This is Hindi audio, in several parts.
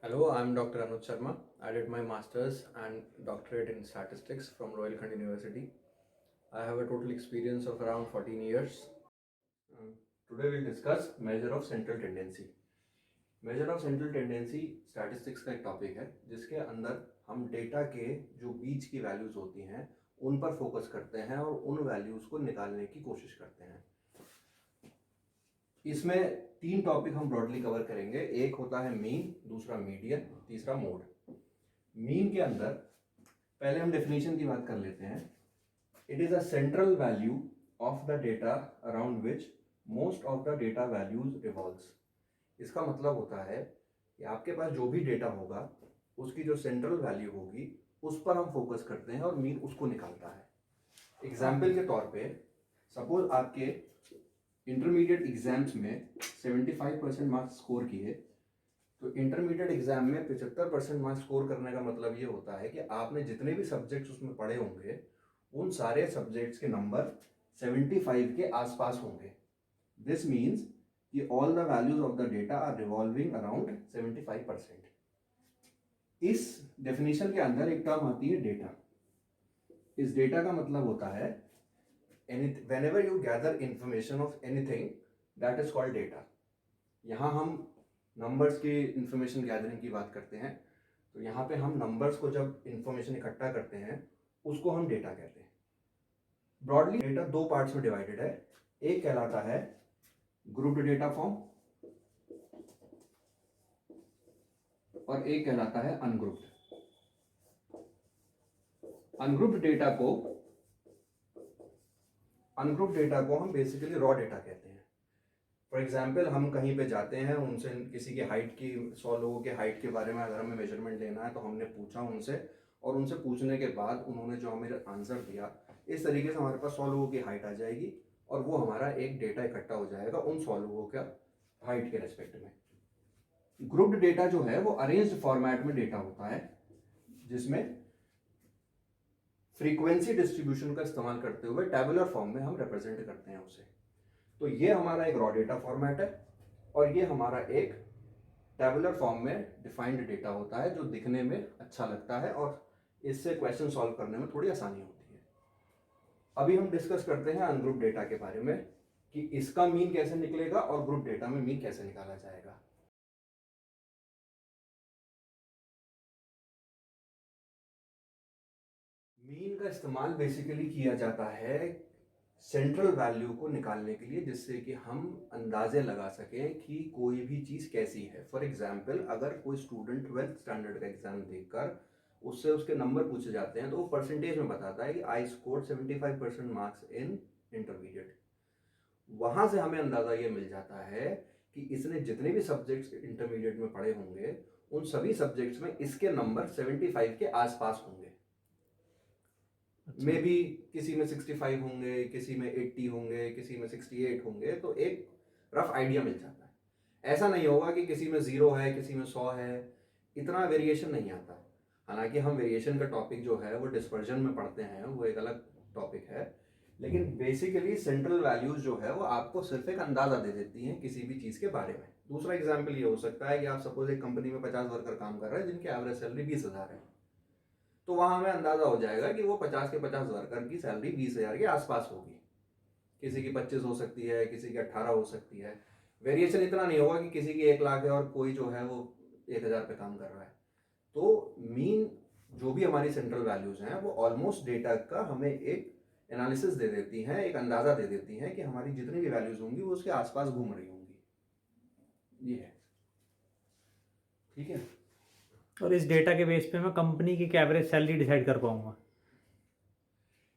Hello, I'm Dr. Anuj Sharma. I did my master's and doctorate in statistics from Royal University. I have a total experience of around 14 years. Uh, Today we'll discuss measure of central tendency. Measure of central tendency statistics का एक टॉपिक है जिसके अंदर हम डेटा के जो बीच की वैल्यूज होती हैं उन पर फोकस करते हैं और उन वैल्यूज को निकालने की कोशिश करते हैं। इसमें तीन टॉपिक हम ब्रॉडली कवर करेंगे। एक होता है मीन, दूसरा मीडियन, तीसरा मोड। मीन के अंदर पहले हम डेफिनेशन की बात कर लेते हैं। It is a central value of the data around which most of the data values revolves. इसका मतलब होता है कि आपके पास जो भी डेटा होगा उसकी जो सेंट्रल वैल्यू होगी उस पर हम फोकस करते हैं और मीन उसको निकालता है। एग्जाम्पल के तौर पे सपोज आपके इंटरमीडिएट एग्जाम्स में 75% मार्क्स स्कोर किए, तो इंटरमीडिएट एग्जाम में 75% मार्क्स स्कोर करने का मतलब ये होता है कि आपने जितने भी सब्जेक्ट्स उसमें पढ़े होंगे उन सारे सब्जेक्ट्स के नंबर 75 के आसपास होंगे। दिस मीन्स कि all the values of the data are revolving around 75%। इस डेफिनेशन के अंदर एक टर्म आती है डेटा। इस डेटा का मतलब होता है whenever you gather information of anything that is called data। यहाँ हम नंबर्स की इंफॉर्मेशन गैदरिंग की बात करते हैं, तो यहाँ पे हम नंबर्स को जब इंफॉर्मेशन इकट्ठा करते हैं उसको हम डेटा कहते हैं। ब्रॉडली डेटा दो पार्ट्स में डिवाइडेड है। एक कहलाता है ग्रुप्ड डेटा फॉर्म और एक कहलाता है अनग्रुप्ड। अनग्रुप्ड डेटा को हम बेसिकली रॉ डेटा कहते हैं। फॉर एग्जाम्पल हम कहीं पे जाते हैं, उनसे किसी की हाइट की 100 लोगों के हाइट के बारे में अगर हमें मेजरमेंट लेना है तो हमने पूछा उनसे, और उनसे पूछने के बाद उन्होंने जो हमें आंसर दिया, इस तरीके से हमारे पास 100 लोगों की हाइट आ जाएगी और वो हमारा एक डेटा इकट्ठा हो जाएगा उन 100 लोगों का हाइट के रेस्पेक्ट में। ग्रुप्ड डेटा जो है वो अरेंज्ड फॉर्मेट में डेटा होता है जिसमें फ्रीक्वेंसी डिस्ट्रीब्यूशन का इस्तेमाल करते हुए टेबुलर फॉर्म में हम रिप्रेजेंट करते हैं उसे। तो ये हमारा एक रॉ डेटा फॉर्मेट है और ये हमारा एक टेबुलर फॉर्म में डिफाइंड डेटा होता है जो दिखने में अच्छा लगता है और इससे क्वेश्चन सॉल्व करने में थोड़ी आसानी होती है। अभी हम डिस्कस करते हैं अनग्रुप डेटा के बारे में कि इसका मीन कैसे निकलेगा और ग्रुप डेटा में मीन कैसे निकाला जाएगा। मीन का इस्तेमाल बेसिकली किया जाता है सेंट्रल वैल्यू को निकालने के लिए, जिससे कि हम अंदाजे लगा सकें कि कोई भी चीज़ कैसी है। फॉर एग्जाम्पल अगर कोई स्टूडेंट 12th स्टैंडर्ड का एग्जाम देखकर उससे उसके नंबर पूछे जाते हैं तो वो परसेंटेज में बताता है कि I score 75% marks in intermediate. वहां से हमें अंदाजा ये मिल जाता है कि इसने जितने भी सब्जेक्ट्स इंटरमीडिएट में पढ़े होंगे उन सभी सब्जेक्ट्स में इसके नंबर 75 के आसपास होंगे। मे बी किसी में 65 होंगे, किसी में 80 होंगे, किसी में 68 होंगे, तो एक रफ आइडिया मिल जाता है। ऐसा नहीं होगा कि किसी में 0 है, किसी में 100 है, इतना वेरिएशन नहीं आता। हालांकि हम वेरिएशन का टॉपिक जो है वो डिस्पर्जन में पढ़ते हैं, वो एक अलग टॉपिक है, लेकिन बेसिकली सेंट्रल वैल्यूज जो है वो आपको सिर्फ एक अंदाजा दे देती हैं किसी भी चीज़ के बारे में। दूसरा एग्जाम्पल ये हो सकता है कि आप सपोज एक कंपनी में 50 वर्कर काम कर रहे हैं जिनकी एवरेज सैलरी 20,000 है, तो वहां हमें अंदाजा हो जाएगा कि वो 50 के 50 वर्कर की सैलरी 20,000 के आसपास होगी। किसी की 25 हो सकती है, किसी की 18 हो सकती है। वेरिएशन इतना नहीं होगा कि किसी की 1 लाख है और कोई जो है वो 1,000 पे काम कर रहा है। तो मीन जो भी हमारी सेंट्रल वैल्यूज हैं वो ऑलमोस्ट डेटा का हमें एक एनालिसिस दे देती हैं, एक अंदाजा दे देती हैं कि हमारी जितनी भी वैल्यूज होंगी वो उसके आसपास घूम रही होंगी। ये है, ठीक है। और इस डेटा के बेस पे मैं कंपनी की एवरेज सैलरी डिसाइड कर पाऊंगा।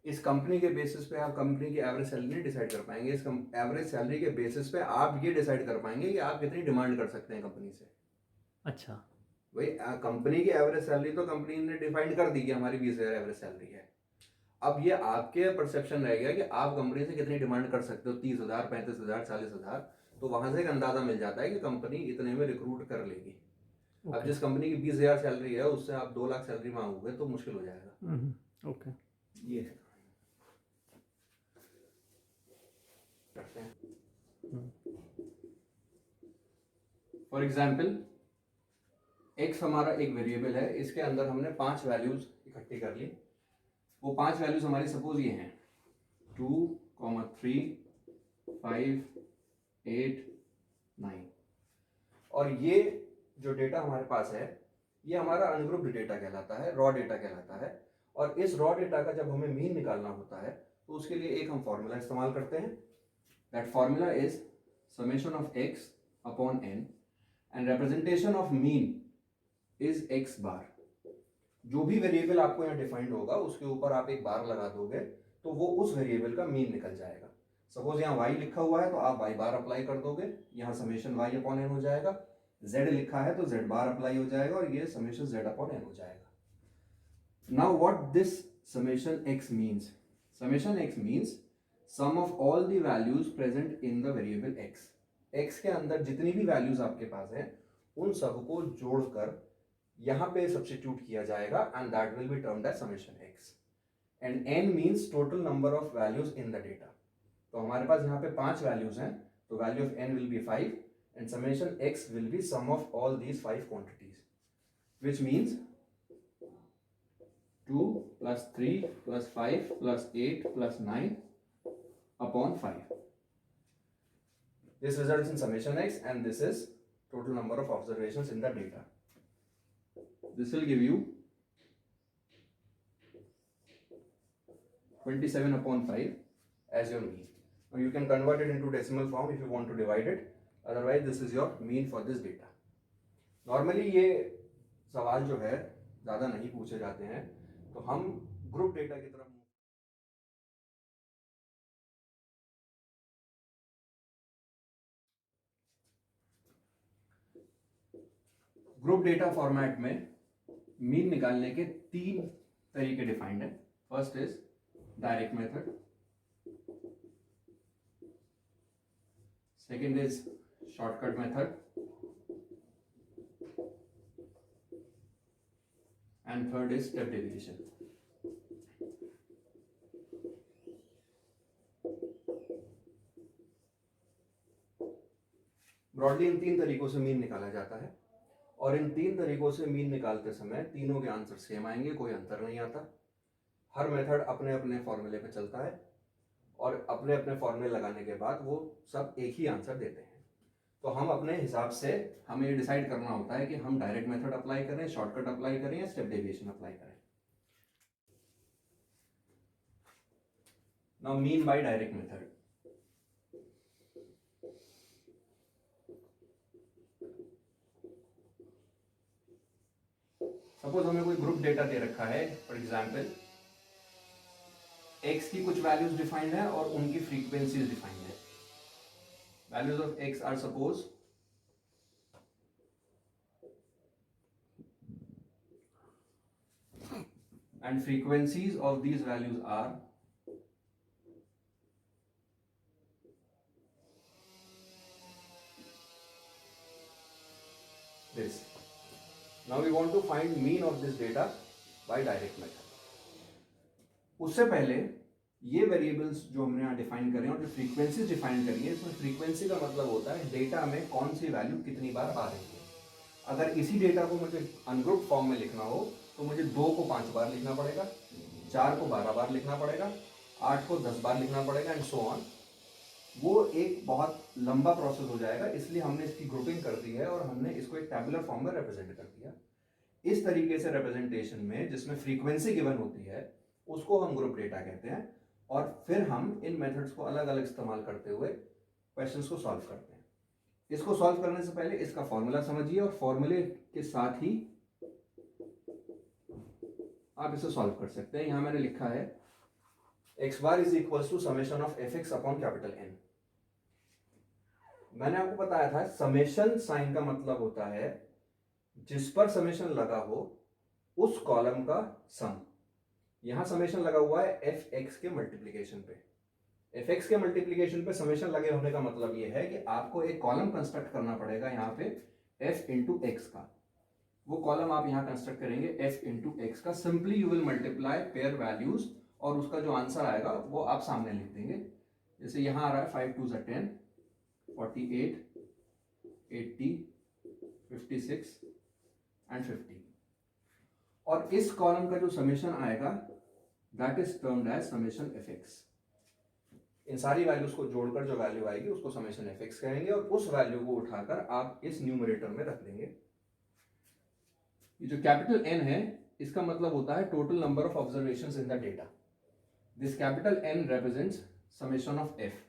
इस कंपनी के बेसिस पे आप कंपनी की एवरेज सैलरी नहीं डिसाइड कर पाएंगे। इस एवरेज सैलरी के बेसिस पे आप ये डिसाइड कर पाएंगे कि आप कितनी डिमांड कर सकते हैं कंपनी से। अच्छा। भाई कंपनी की एवरेज सैलरी तो कंपनी ने डिफाइंड कर दी कि हमारी 20,000 एवरेज सैलरी है। अब ये आपके परसेप्शन रह गया कि आप कंपनी से कितनी डिमांड कर सकते हो, 30,000, 35,000, 40,000। तो वहां से एक अंदाजा मिल जाता है कि कंपनी इतने में रिक्रूट कर लेगी। अब जिस कंपनी की 20,000 सैलरी है उससे आप 2 लाख सैलरी मांगोगे तो मुश्किल हो जाएगा। ओके। ये है, करते हैं। फॉर एग्जाम्पल x हमारा एक वेरिएबल है, इसके अंदर हमने 5 वैल्यूज इकट्ठी कर ली। वो 5 वैल्यूज हमारी सपोज ये हैं 2, 3, 5, 8, 9। और ये जो डेटा हमारे पास है ये हमारा अनग्रुप्ड डेटा कहलाता है, रॉ डेटा कहलाता है। और इस रॉ डेटा का जब हमें मीन निकालना होता है तो उसके लिए एक हम फॉर्मूला इस्तेमाल करते हैं। That formula is summation of x upon n and representation of mean is x बार। जो भी वेरिएबल आपको यहाँ डिफाइंड होगा उसके ऊपर आप एक बार लगा दोगे तो वो उस वेरिएबल का मीन निकल जाएगा। सपोज यहाँ y लिखा हुआ है तो आप y बार अप्लाई कर दोगे, यहाँ समेशन y अपॉन n हो जाएगा। z लिखा है तो z बार अप्लाई हो जाएगा और ये समेशन z अपॉन n हो जाएगा। Now what this summation x means? Summation x means sum of all the values present in the variable x। x के अंदर जितनी भी वैल्यूज आपके पास हैं उन सबको जोड़कर यहाँ पे सब्स्टिट्यूट किया जाएगा and that will be termed as summation x। And n means total number of values in the data. तो हमारे पास यहाँ पे 5 वैल्यूज हैं तो value of n will be 5 and summation x will be sum of all these 5 quantities, which means 2 plus 3 plus 5 plus 8 plus 9 upon 5. This results in summation x and this is total number of observations in the data. This will give you 27 upon 5 as your mean. Now you can convert it into decimal form if you want to divide it. Otherwise this is your mean for this data. Normally ये सवाल जो है ज़्यादा नहीं पूछे जाते हैं तो हम ग्रुप डेटा की तरफ ग्रुप डेटा फॉर्मेट में मीन निकालने के 3 तरीके डिफाइंड है। First is direct method, second is shortcut method and third is step deviation. Broadly in 3 तरीकों से मीन निकाला जाता है और इन 3 तरीकों से मीन निकालते समय तीनों के आंसर सेम आएंगे, कोई अंतर नहीं आता। हर मेथड अपने अपने फॉर्मूले पे चलता है और अपने अपने फॉर्मूले लगाने के बाद वो सब एक ही आंसर देते हैं। तो हम अपने हिसाब से हमें ये डिसाइड करना होता है कि हम डायरेक्ट मेथड अप्लाई करें, शॉर्टकट अप्लाई करें या स्टेप डेविएशन अप्लाई करें। Now mean by direct method. Suppose हमें कोई ग्रुप डेटा दे रखा है, फॉर एग्जाम्पल x की कुछ वैल्यूज डिफाइंड है और उनकी फ्रीक्वेंसीज डिफाइंड है। Values of x are suppose and frequencies of these values are this. Now we want to find mean of this data by direct method. उससे पहले ये वेरिएबल्स जो हमने यहाँ डिफाइन करें और जो फ्रीक्वेंसीज डिफाइन करी है, इसमें फ्रीक्वेंसी का मतलब होता है डेटा में कौन सी वैल्यू कितनी बार आ रही है। अगर इसी डेटा को मुझे अनग्रुप्ड फॉर्म में लिखना हो तो मुझे 2 को 5 बार लिखना पड़ेगा, 4 को 12 बार लिखना पड़ेगा, 8 को 10 बार लिखना पड़ेगा एंड सो ऑन। वो एक बहुत लंबा प्रोसेस हो जाएगा, इसलिए हमने इसकी ग्रुपिंग कर दी है और हमने इसको एक टैबुलर फॉर्म में रिप्रेजेंट कर दिया। इस तरीके से रिप्रेजेंटेशन में जिसमें फ्रीक्वेंसी गिवन होती है उसको हम ग्रुप डेटा कहते हैं और फिर हम इन मेथड्स को अलग अलग इस्तेमाल करते हुए क्वेश्चंस को सॉल्व करते हैं। इसको सॉल्व करने से पहले इसका फॉर्मूला समझिए और फॉर्मूले के साथ ही आप इसे सॉल्व कर सकते हैं। यहां मैंने लिखा है x bar is equals to summation of fx upon capital N। मैंने आपको बताया था समेशन साइन का मतलब होता है जिस पर समेशन लगा हो उस कॉलम का सम। यहां समेशन लगा हुआ है fx के मल्टीप्लिकेशन पे। fx के मल्टीप्लिकेशन पे समेशन लगे होने का मतलब यह है कि आपको एक कॉलम कंस्ट्रक्ट करना पड़ेगा यहाँ पे f इंटू एक्स का। वो कॉलम आप यहाँ कंस्ट्रक्ट करेंगे f इंटू एक्स का। Simply you will multiply pair values और उसका जो आंसर आएगा वो आप सामने लिख देंगे। जैसे यहाँ आ रहा है 5 2 10, 48, 80, 56, एंड 50। और इस कॉलम का जो समेशन आएगा that is termed as summation F X. इन सारी वैल्यूज को जोड़कर जो वैल्यू आएगी उसको समेशन एफ एक्स कहेंगे और उस वैल्यू को उठाकर आप इस न्यूमरेटर में रख देंगे। ये जो कैपिटल एन है इसका मतलब होता है total number of observations in the data. This capital N represents summation of F.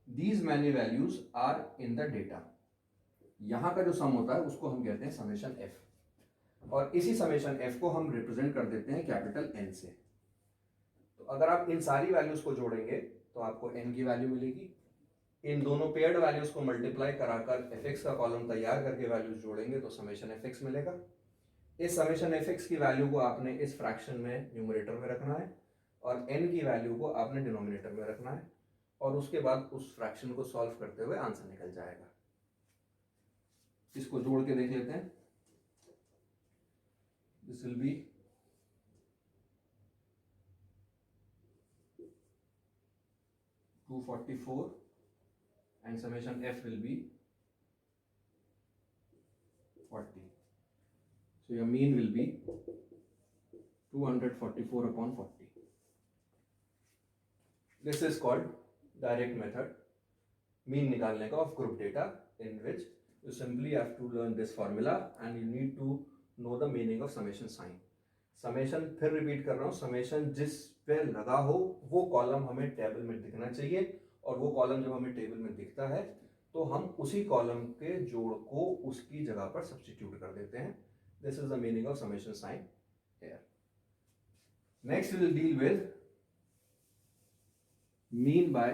These many values are in the data. यहां का जो सम होता है उसको हम कहते हैं समेशन एफ और इसी समेशन एफ को हम रिप्रेजेंट कर देते हैं कैपिटल एन से। तो अगर आप इन सारी वैल्यूज को जोड़ेंगे तो आपको n की वैल्यू मिलेगी। इन दोनों पेयर्ड वैल्यूज को मल्टीप्लाई कराकर fx का कॉलम तैयार करके वैल्यूज जोड़ेंगे तो समेशन fx मिलेगा। इस समेशन fx की वैल्यू को आपने इस फ्रैक्शन में न्यूमरेटर में रखना है और n की वैल्यू को आपने डिनोमिनेटर में रखना है और उसके बाद उस फ्रैक्शन को सॉल्व करते हुए आंसर निकल जाएगा। इसको जोड़ के देख लेते हैं। This will be 244 and summation f will be 40. So your mean will be 244 upon 40. This is called direct method, mean निकालने का of group data, in which you simply have to learn this formula and you need to know the meaning of summation sign. Summation फिर रिपीट कर रहा हूँ, समेशन जिस पे लगा हो वो कॉलम हमें टेबल में दिखना चाहिए और वो कॉलम जब हमें टेबल में दिखता है तो हम उसी कॉलम के जोड़ को उसकी जगह पर सब्स्टिट्यूट कर देते हैं। This is the meaning of summation sign here. Next we will deal with mean bye